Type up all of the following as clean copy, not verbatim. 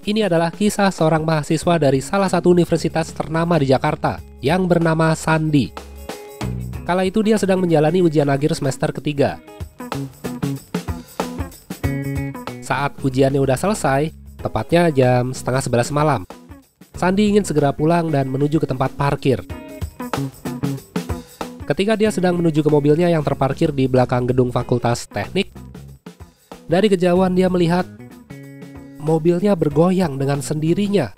Ini adalah kisah seorang mahasiswa dari salah satu universitas ternama di Jakarta yang bernama Sandi. Kala itu dia sedang menjalani ujian akhir semester ketiga. Saat ujiannya udah selesai, tepatnya jam 10:30 malam, Sandi ingin segera pulang dan menuju ke tempat parkir. Ketika dia sedang menuju ke mobilnya yang terparkir di belakang gedung Fakultas Teknik, dari kejauhan dia melihat mobilnya bergoyang dengan sendirinya.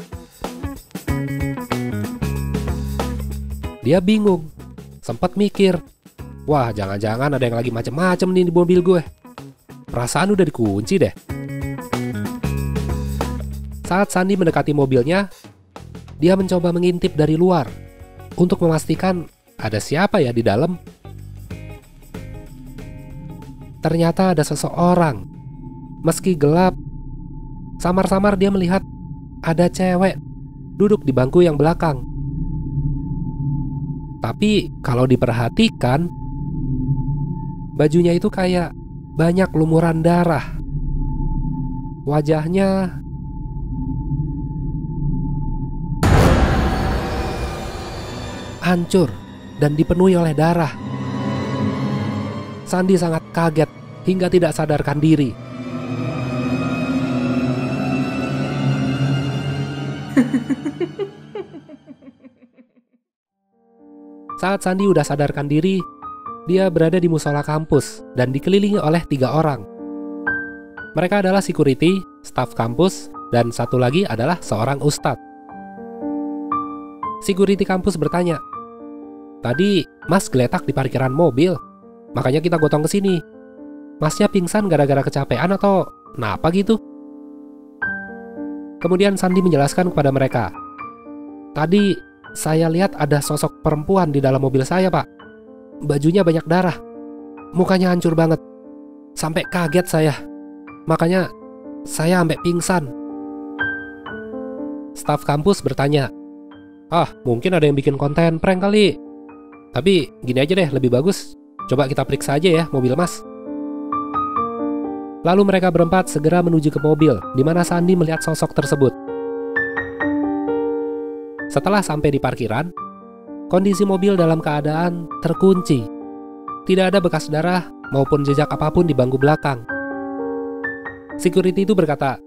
Dia bingung, sempat mikir, wah jangan-jangan ada yang lagi macem-macem nih di mobil gue. Perasaan udah dikunci deh. Saat Sandi mendekati mobilnya, dia mencoba mengintip dari luar untuk memastikan ada siapa ya di dalam. Ternyata ada seseorang. Meski gelap, samar-samar dia melihat ada cewek duduk di bangku yang belakang. Tapi kalau diperhatikan, bajunya itu kayak banyak lumuran darah. Wajahnya hancur dan dipenuhi oleh darah. Sandi sangat kaget hingga tidak sadarkan diri. Saat Sandi udah sadarkan diri, dia berada di musola kampus dan dikelilingi oleh 3 orang. Mereka adalah security, staf kampus, dan satu lagi adalah seorang ustadz. Security kampus bertanya, "Tadi Mas geletak di parkiran mobil, makanya kita gotong ke sini. Masnya pingsan gara-gara kecapean atau kenapa gitu?" Kemudian Sandi menjelaskan kepada mereka, "Tadi saya lihat ada sosok perempuan di dalam mobil saya, Pak. Bajunya banyak darah, mukanya hancur banget. Sampai kaget saya, makanya saya sampai pingsan." Staf kampus bertanya, "Ah, mungkin ada yang bikin konten prank kali. Tapi gini aja deh, lebih bagus. Coba kita periksa aja ya mobil Mas." Lalu mereka berempat segera menuju ke mobil, di mana Sandi melihat sosok tersebut. Setelah sampai di parkiran, kondisi mobil dalam keadaan terkunci. Tidak ada bekas darah maupun jejak apapun di bangku belakang. Security itu berkata,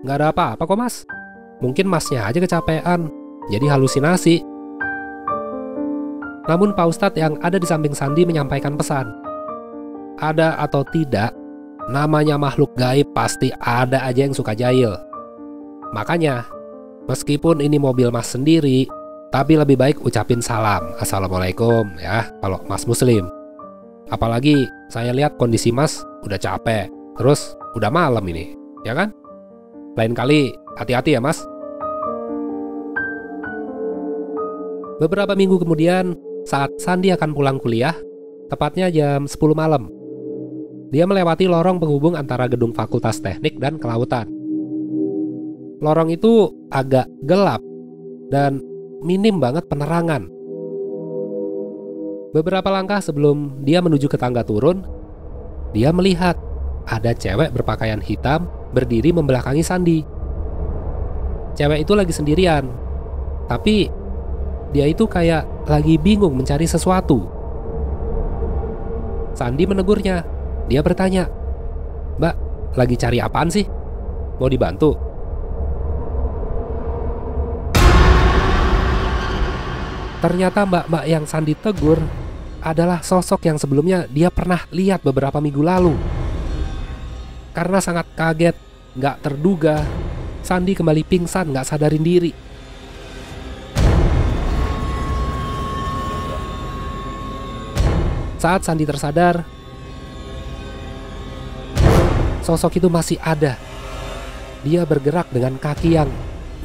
"Nggak ada apa-apa kok Mas. Mungkin Masnya aja kecapean, jadi halusinasi." Namun Pak Ustadz yang ada di samping Sandi menyampaikan pesan. Ada atau tidak, namanya makhluk gaib pasti ada aja yang suka jahil. Makanya, meskipun ini mobil Mas sendiri, tapi lebih baik ucapin salam, "Assalamualaikum" ya, kalau Mas Muslim. Apalagi saya lihat kondisi Mas udah capek, terus udah malam ini, ya kan? Lain kali hati-hati ya Mas. Beberapa minggu kemudian, saat Sandi akan pulang kuliah, tepatnya jam 10 malam, dia melewati lorong penghubung antara gedung Fakultas Teknik dan Kelautan. Lorong itu agak gelap dan minim banget penerangan. Beberapa langkah sebelum dia menuju ke tangga turun, dia melihat ada cewek berpakaian hitam berdiri membelakangi Sandi. Cewek itu lagi sendirian, tapi dia itu kayak lagi bingung mencari sesuatu. Sandi menegurnya. Dia bertanya, "Mbak, lagi cari apaan sih? Mau dibantu?" Ternyata mbak-mbak yang Sandi tegur adalah sosok yang sebelumnya dia pernah lihat beberapa minggu lalu. Karena sangat kaget, nggak terduga, Sandi kembali pingsan nggak sadarin diri. Saat Sandi tersadar, sosok itu masih ada. Dia bergerak dengan kaki yang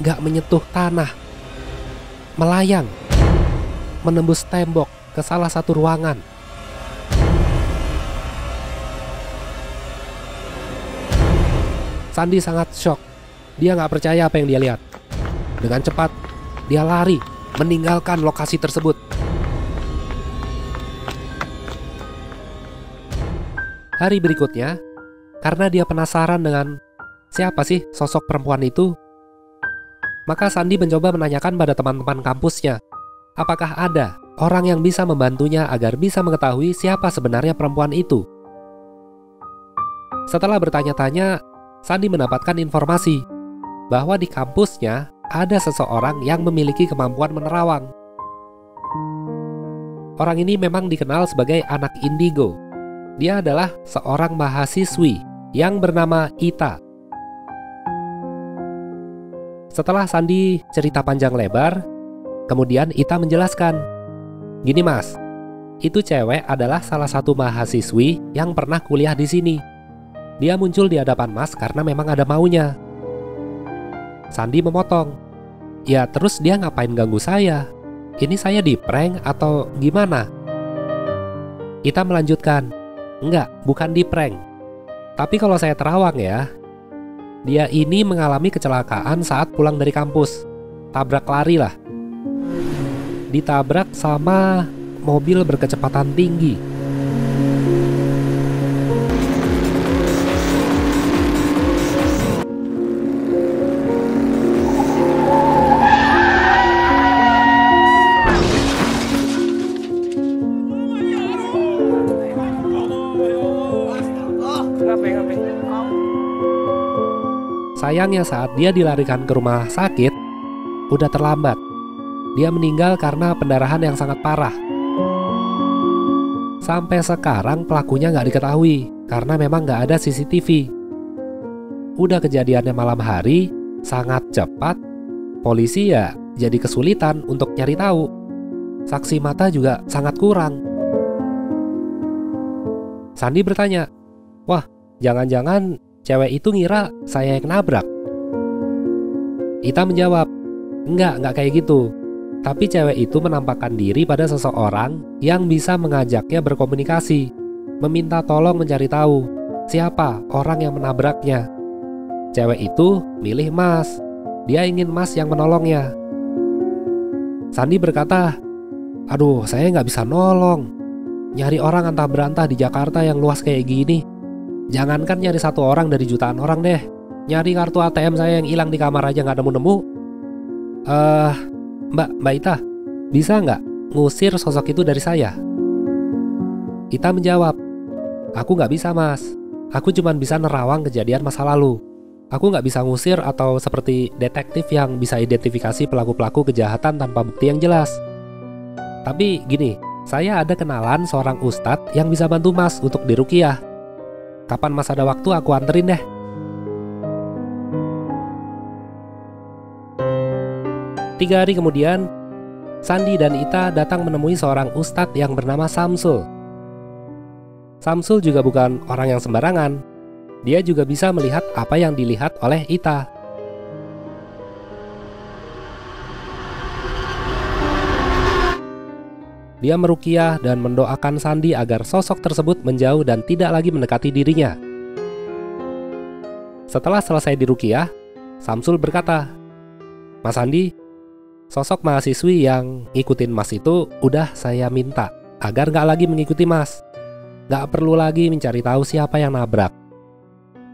nggak menyentuh tanah, melayang, menembus tembok ke salah satu ruangan. Sandi sangat shock. Dia nggak percaya apa yang dia lihat. Dengan cepat, dia lari, meninggalkan lokasi tersebut. Hari berikutnya, karena dia penasaran dengan siapa sih sosok perempuan itu, maka Sandi mencoba menanyakan pada teman-teman kampusnya, apakah ada orang yang bisa membantunya agar bisa mengetahui siapa sebenarnya perempuan itu. Setelah bertanya-tanya, Sandi mendapatkan informasi bahwa di kampusnya ada seseorang yang memiliki kemampuan menerawang. Orang ini memang dikenal sebagai anak indigo. Dia adalah seorang mahasiswi yang bernama Ita. Setelah Sandi cerita panjang lebar, kemudian Ita menjelaskan, "Gini Mas, itu cewek adalah salah satu mahasiswi yang pernah kuliah di sini. Dia muncul di hadapan Mas karena memang ada maunya." Sandi memotong, "Ya terus dia ngapain ganggu saya? Ini saya di prank atau gimana?" Ita melanjutkan, "Enggak, bukan di prank. Tapi kalau saya terawang ya, dia ini mengalami kecelakaan saat pulang dari kampus. Tabrak lari lah. Ditabrak sama mobil berkecepatan tinggi. Sayangnya saat dia dilarikan ke rumah sakit, udah terlambat. Dia meninggal karena pendarahan yang sangat parah. Sampai sekarang pelakunya nggak diketahui karena memang nggak ada CCTV. Udah kejadiannya malam hari, sangat cepat. Polisi ya jadi kesulitan untuk nyari tahu. Saksi mata juga sangat kurang. Sandi bertanya, "Wah, jangan-jangan cewek itu ngira saya yang nabrak?" Ita menjawab, Enggak kayak gitu. Tapi cewek itu menampakkan diri pada seseorang yang bisa mengajaknya berkomunikasi, meminta tolong mencari tahu siapa orang yang menabraknya. Cewek itu milih Mas. Dia ingin Mas yang menolongnya. Sandi berkata, "Aduh, saya nggak bisa nolong. Nyari orang antah berantah di Jakarta yang luas kayak gini. Jangankan nyari satu orang dari jutaan orang deh. Nyari kartu ATM saya yang hilang di kamar aja nggak nemu-nemu. Mbak Ita, bisa nggak ngusir sosok itu dari saya?" Ita menjawab, "Aku nggak bisa Mas. Aku cuma bisa nerawang kejadian masa lalu. Aku nggak bisa ngusir atau seperti detektif yang bisa identifikasi pelaku-pelaku kejahatan tanpa bukti yang jelas. Tapi gini, saya ada kenalan seorang ustadz yang bisa bantu Mas untuk diruqyah. Kapan Mas ada waktu aku anterin deh." 3 hari kemudian, Sandi dan Ita datang menemui seorang ustadz yang bernama Samsul. Samsul juga bukan orang yang sembarangan. Dia juga bisa melihat apa yang dilihat oleh Ita. Dia meruqyah dan mendoakan Sandi agar sosok tersebut menjauh dan tidak lagi mendekati dirinya. Setelah selesai diruqyah, Samsul berkata, "Mas Sandi, sosok mahasiswi yang ngikutin Mas itu udah saya minta agar gak lagi mengikuti Mas. Gak perlu lagi mencari tahu siapa yang nabrak.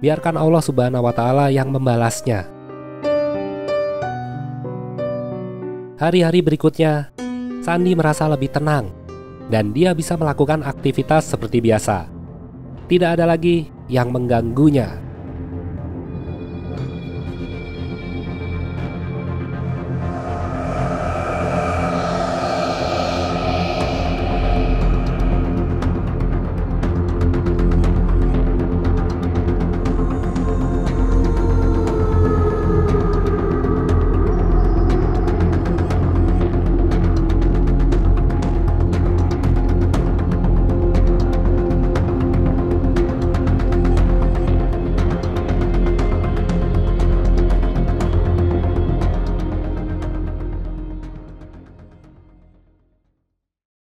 Biarkan Allah Subhanahu wa Ta'ala yang membalasnya." Hari-hari berikutnya, Sandi merasa lebih tenang dan dia bisa melakukan aktivitas seperti biasa. Tidak ada lagi yang mengganggunya.